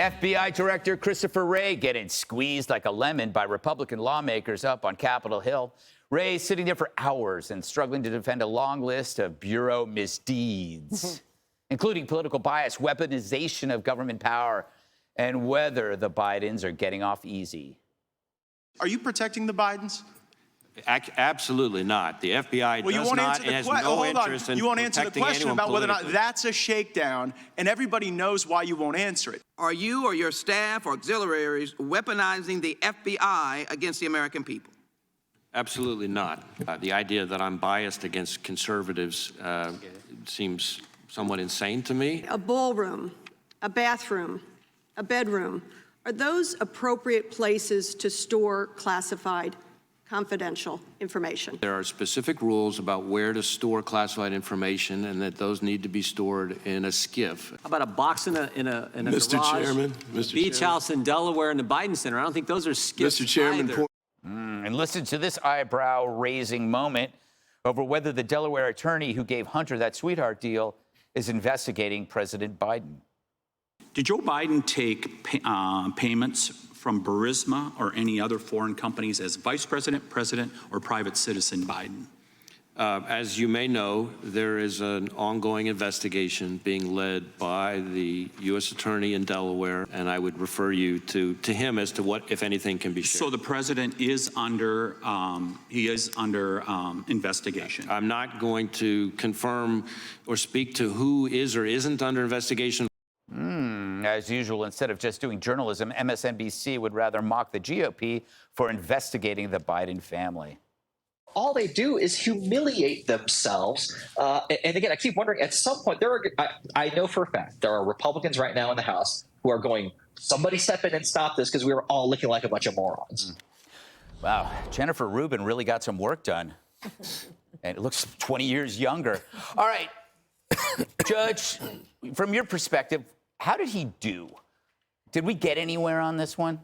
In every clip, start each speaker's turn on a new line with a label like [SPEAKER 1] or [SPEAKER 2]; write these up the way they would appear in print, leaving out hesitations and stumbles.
[SPEAKER 1] FBI Director Christopher Wray getting squeezed like a lemon by Republican lawmakers up on Capitol Hill. Wray sitting there for hours and struggling to defend a long list of bureau misdeeds, including political bias, weaponization of government power, and whether the Bidens are getting off easy.
[SPEAKER 2] Are you protecting the Bidens?
[SPEAKER 3] Absolutely not. The FBI does not and has no interest in
[SPEAKER 2] You won't answer the question about whether or not that's a shakedown, and everybody knows why you won't answer it.
[SPEAKER 4] Are you or your staff or auxiliaries weaponizing the FBI against the American people?
[SPEAKER 3] Absolutely not. The idea that I'm biased against conservatives seems somewhat insane to me.
[SPEAKER 5] A ballroom, a bathroom, a bedroom, are those appropriate places to store classified confidential information?
[SPEAKER 3] There are specific rules about where to store classified information, and that those need to be stored in a SCIF.
[SPEAKER 6] How about a box in a
[SPEAKER 7] Mr.
[SPEAKER 6] garage,
[SPEAKER 7] Chairman,
[SPEAKER 6] beach house in Delaware, and the Biden Center? I don't think those are SCIFs.
[SPEAKER 7] Mr. Chairman,
[SPEAKER 1] And listen to this eyebrow-raising moment over whether the Delaware attorney who gave Hunter that sweetheart deal is investigating President Biden.
[SPEAKER 8] Did Joe Biden take payments from Burisma or any other foreign companies as vice president, president, or private citizen Biden?
[SPEAKER 3] As you may know, there is an ongoing investigation being led by the U.S. Attorney in Delaware, and I would refer you to him as to what, if anything, can be shared.
[SPEAKER 8] So the president is under investigation.
[SPEAKER 3] I'm not going to confirm or speak to who is or isn't under investigation.
[SPEAKER 1] As usual, instead of just doing journalism, MSNBC would rather mock the GOP for investigating the Biden family.
[SPEAKER 9] All they do is humiliate themselves. And again, I keep wondering, at some point, I know for a fact there are Republicans right now in the House who are going, somebody step in and stop this because we are all looking like a bunch of morons.
[SPEAKER 1] Wow, Jennifer Rubin really got some work done. And it looks 20 years younger. All right, Judge, from your perspective, how did he do? Did we get anywhere on this one?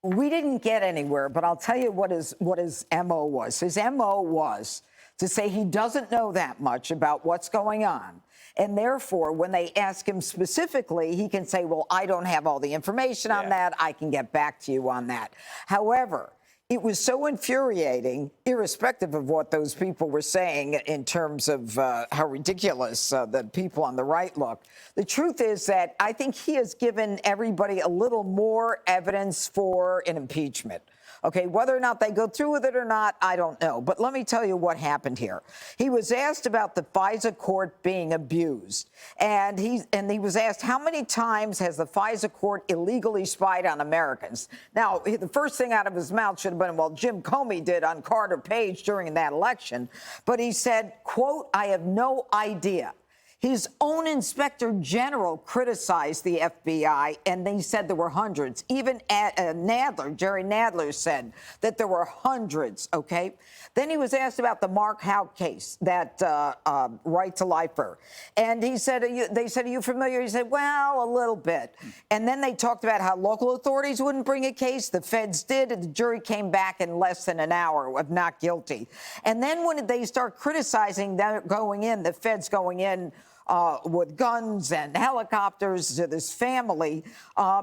[SPEAKER 10] We didn't get anywhere, but I'll tell you what his MO was. His MO was to say he doesn't know that much about what's going on. And therefore, when they ask him specifically, he can say, well, I don't have all the information on that. I can get back to you on that. However, it was so infuriating, irrespective of what those people were saying in terms of how ridiculous the people on the right look. The truth is that I think he has given everybody a little more evidence for an impeachment. Okay, whether or not they go through with it or not, I don't know. But let me tell you what happened here. He was asked about the FISA court being abused. And he was asked, how many times has the FISA court illegally spied on Americans? Now, the first thing out of his mouth should have been, well, Jim Comey did on Carter Page during that election. But he said, quote, I have no idea. His own inspector general criticized the FBI, and they said there were hundreds. Even Jerry Nadler said that there were hundreds, okay? Then he was asked about the Mark Howe case, that right to lifer. And he said, they said, are you familiar? He said, well, a little bit. And then they talked about how local authorities wouldn't bring a case. The feds did, and the jury came back in less than an hour of not guilty. And then when they start criticizing them going in, the feds going in, with guns and helicopters to this family.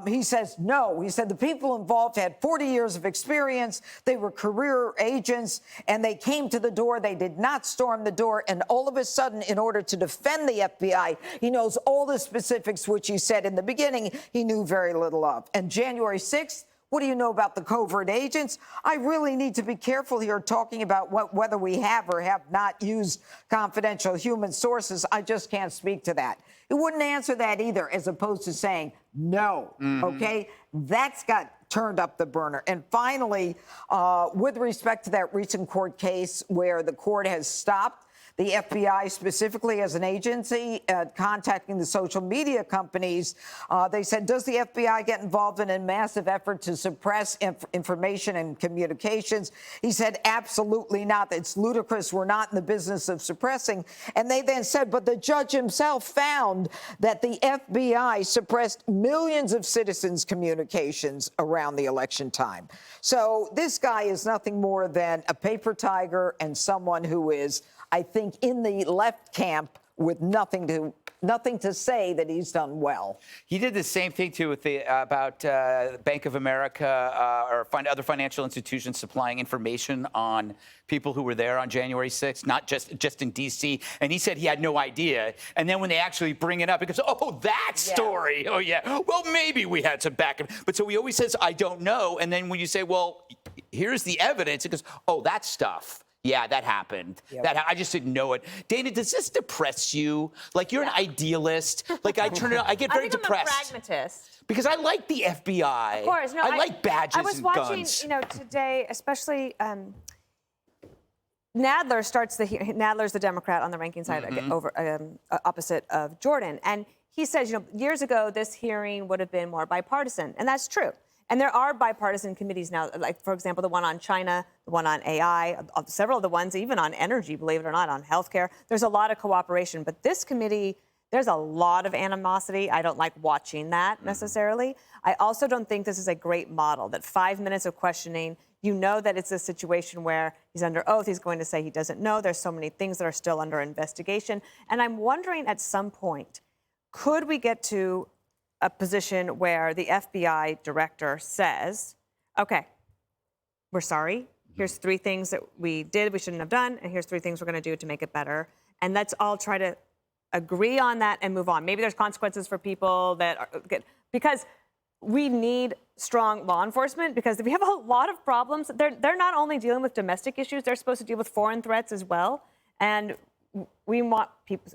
[SPEAKER 10] He says, no. He said the people involved had 40 years of experience. They were career agents, and they came to the door. They did not storm the door. And all of a sudden, in order to defend the FBI, he knows all the specifics, which he said in the beginning he knew very little of. And January 6th, what do you know about the covert agents? I really need to be careful here talking about whether we have or have not used confidential human sources. I just can't speak to that. It wouldn't answer that either, as opposed to saying no, okay? That's got turned up the burner. And finally, with respect to that recent court case where the court has stopped the FBI specifically as an agency contacting the social media companies, they said, does the FBI get involved in a massive effort to suppress information and communications? He said, absolutely not. It's ludicrous. We're not in the business of suppressing. And they then said, but the judge himself found that the FBI suppressed millions of citizens' communications around the election time. So this guy is nothing more than a paper tiger and someone who is, I think, in the left camp with nothing to say that he's done well.
[SPEAKER 1] He did the same thing too with about Bank of America or other financial institutions supplying information on people who were there on January 6th, not just in D.C. And he said he had no idea. And then when they actually bring it up, he goes, "Oh, that story. Yeah. Oh, yeah. Well, maybe we had some backup." But so he always says, "I don't know." And then when you say, "Well, here's the evidence," it goes, "Oh, that stuff. Yeah, that happened. Yep. I just didn't know it." Dana, does this depress you? Like, you're an idealist. Like, I get very depressed.
[SPEAKER 7] I'm a pragmatist.
[SPEAKER 1] Because I like the FBI.
[SPEAKER 7] Of course. No,
[SPEAKER 1] I like badges and guns.
[SPEAKER 7] I was watching, today, especially Nadler's the Democrat on the ranking side opposite of Jordan. And he says, years ago, this hearing would have been more bipartisan. And that's true. And there are bipartisan committees now, like, for example, the one on China, the one on AI, several of the ones even on energy, believe it or not, on healthcare. There's a lot of cooperation. But this committee, there's a lot of animosity. I don't like watching that necessarily. I also don't think this is a great model, that 5 minutes of questioning, that it's a situation where he's under oath, he's going to say he doesn't know. There's so many things that are still under investigation. And I'm wondering at some point, could we get to a position where the FBI director says, "Okay, we're sorry. Here's 3 things that we did we shouldn't have done, and here's 3 things we're going to do to make it better. And let's all try to agree on that and move on." Maybe there's consequences for people that are good, because we need strong law enforcement, because we have a lot of problems. They're not only dealing with domestic issues, they're supposed to deal with foreign threats as well. And we want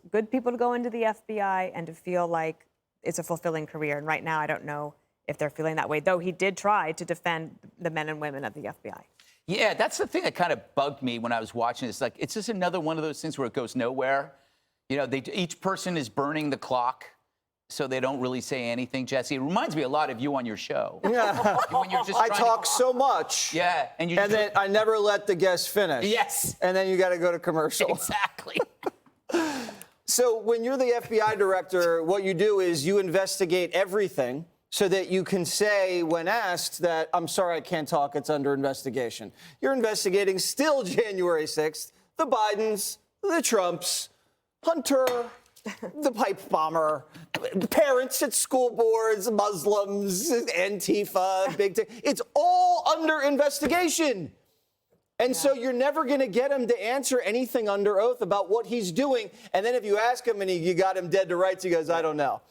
[SPEAKER 7] good people to go into the FBI and to feel like it's a fulfilling career. And right now, I don't know if they're feeling that way, though he did try to defend the men and women of the FBI.
[SPEAKER 1] Yeah, that's the thing that kind of bugged me when I was watching this. Like, it's just another one of those things where it goes nowhere. Each person is burning the clock, so they don't really say anything, Jesse. It reminds me a lot of you on your show.
[SPEAKER 11] Yeah.
[SPEAKER 1] When you're just
[SPEAKER 11] I talk so much.
[SPEAKER 1] Yeah.
[SPEAKER 11] And then I never let the guests finish.
[SPEAKER 1] Yes.
[SPEAKER 11] And then you got to go to commercial.
[SPEAKER 1] Exactly.
[SPEAKER 11] So when you're the FBI director, what you do is you investigate everything so that you can say, when asked, that, "I'm sorry, I can't talk, it's under investigation." You're investigating still January 6th, the Bidens, the Trumps, Hunter, the pipe bomber, parents at school boards, Muslims, Antifa, big tech. It's all under investigation. And so you're never going to get him to answer anything under oath about what he's doing. And then if you ask him and you got him dead to rights, he goes, "I don't know.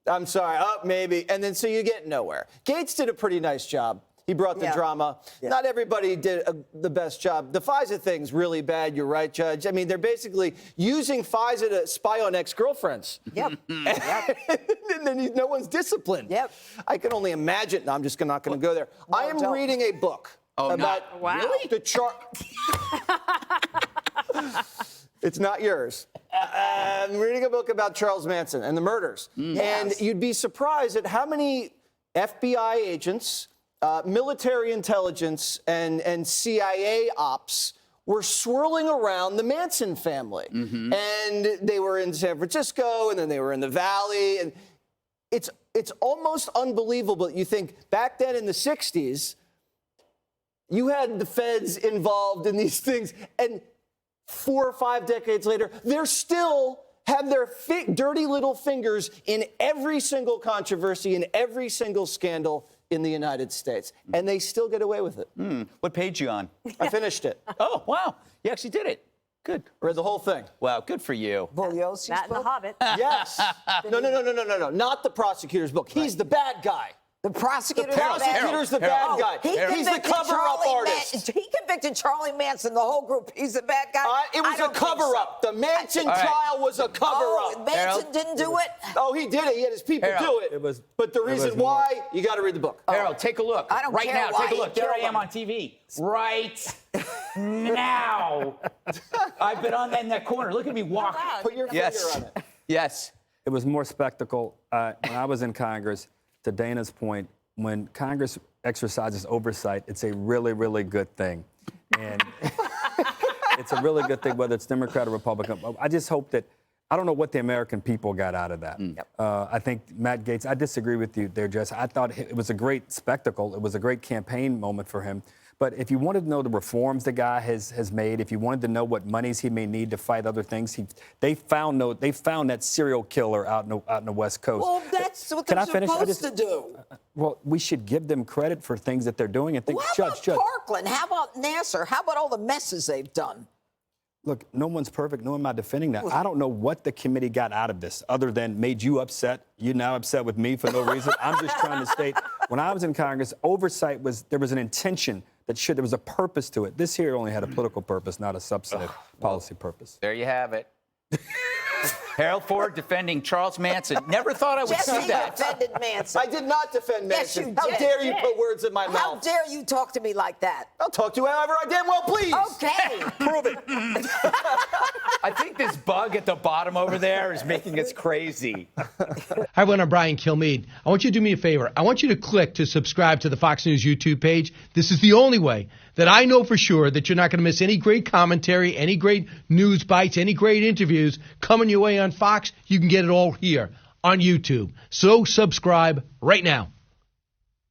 [SPEAKER 11] I'm sorry. Oh, maybe." And then so you get nowhere. Gates did a pretty nice job. He brought the drama. Yeah. Not everybody did the best job. The FISA thing's really bad. You're right, Judge. I mean, they're basically using FISA to spy on ex-girlfriends.
[SPEAKER 10] Yep.
[SPEAKER 11] And then no one's disciplined.
[SPEAKER 10] Yep.
[SPEAKER 11] I can only imagine. No, I'm just not going to go there.
[SPEAKER 10] No,
[SPEAKER 11] I am reading a book about
[SPEAKER 1] really?
[SPEAKER 11] It's not yours. I'm reading a book about Charles Manson and the murders. And you'd be surprised at how many FBI agents, military intelligence, and CIA ops were swirling around the Manson family. And they were in San Francisco, and then they were in the Valley. And it's almost unbelievable. You think back then in the 60s, you had the feds involved in these things, and 4 or 5 decades later, they're still have their dirty little fingers in every single controversy, in every single scandal in the United States. And they still get away with it.
[SPEAKER 1] What page you on?
[SPEAKER 11] I finished it.
[SPEAKER 1] Oh, wow. You actually did it. Good.
[SPEAKER 11] Read the whole thing.
[SPEAKER 1] Wow, good for you.
[SPEAKER 10] Bugliosi's
[SPEAKER 7] That and The
[SPEAKER 10] book?
[SPEAKER 7] Hobbit.
[SPEAKER 11] Yes. No. Not the prosecutor's book. He's the bad guy.
[SPEAKER 10] The prosecutor's
[SPEAKER 11] the bad guy.
[SPEAKER 10] He's
[SPEAKER 11] the cover-up artist.
[SPEAKER 10] He convicted Charlie Manson, the whole group. He's the bad guy.
[SPEAKER 11] It was a cover-up. The Manson trial was a cover-up.
[SPEAKER 10] Oh, Manson didn't do it?
[SPEAKER 11] Oh, he did it. He had his people do it. But the reason why, you got to read the book.
[SPEAKER 1] Harold, take a look.
[SPEAKER 10] I don't
[SPEAKER 1] right
[SPEAKER 10] care
[SPEAKER 1] now,
[SPEAKER 10] why
[SPEAKER 1] take a look.
[SPEAKER 10] he
[SPEAKER 1] There I
[SPEAKER 10] killed
[SPEAKER 1] am
[SPEAKER 10] him.
[SPEAKER 1] on TV. Right now. I've been on in that corner. Look at me walk.
[SPEAKER 11] Put your finger on it.
[SPEAKER 1] Yes.
[SPEAKER 12] It was more spectacle when I was in Congress. To Dana's point, when Congress exercises oversight, it's a really, really good thing. And it's a really good thing, whether it's Democrat or Republican. I just hope that, I don't know what the American people got out of that. I think Matt Gaetz, I disagree with you there, Jess. I thought it was a great spectacle. It was a great campaign moment for him. But if you wanted to know the reforms the guy has made, if you wanted to know what monies he may need to fight other things, they found that serial killer out in the West Coast.
[SPEAKER 10] Well, that's what they're supposed to do.
[SPEAKER 12] Well, we should give them credit for things that they're doing and think,
[SPEAKER 10] Well, how
[SPEAKER 12] Judge.
[SPEAKER 10] about Parkland? How about Nassar? How about all the messes they've done?
[SPEAKER 12] Look, no one's perfect. No one am I defending that. I don't know what the committee got out of this other than made you upset. You're now upset with me for no reason. I'm just trying to state, when I was in Congress, oversight there was an intention there was a purpose to it. This here only had a political purpose, not a substantive policy purpose.
[SPEAKER 1] There you have it. Harold Ford defending Charles Manson. Never thought I would see that.
[SPEAKER 10] Defended Manson.
[SPEAKER 11] I did not defend
[SPEAKER 10] Yes,
[SPEAKER 11] Manson.
[SPEAKER 10] you
[SPEAKER 11] How
[SPEAKER 10] did.
[SPEAKER 11] dare you put words in my mouth?
[SPEAKER 10] How dare you talk to me like that?
[SPEAKER 11] I'll talk to you however I damn well please.
[SPEAKER 10] Okay.
[SPEAKER 11] Prove it.
[SPEAKER 1] I think this bug at the bottom over there is making us crazy.
[SPEAKER 13] Hi, everyone. I'm Brian Kilmeade. I want you to do me a favor. I want you to click to subscribe to the Fox News YouTube page. This is the only way that I know for sure that you're not going to miss any great commentary, any great news bites, any great interviews coming your way on Fox. You can get it all here on YouTube. So subscribe right now.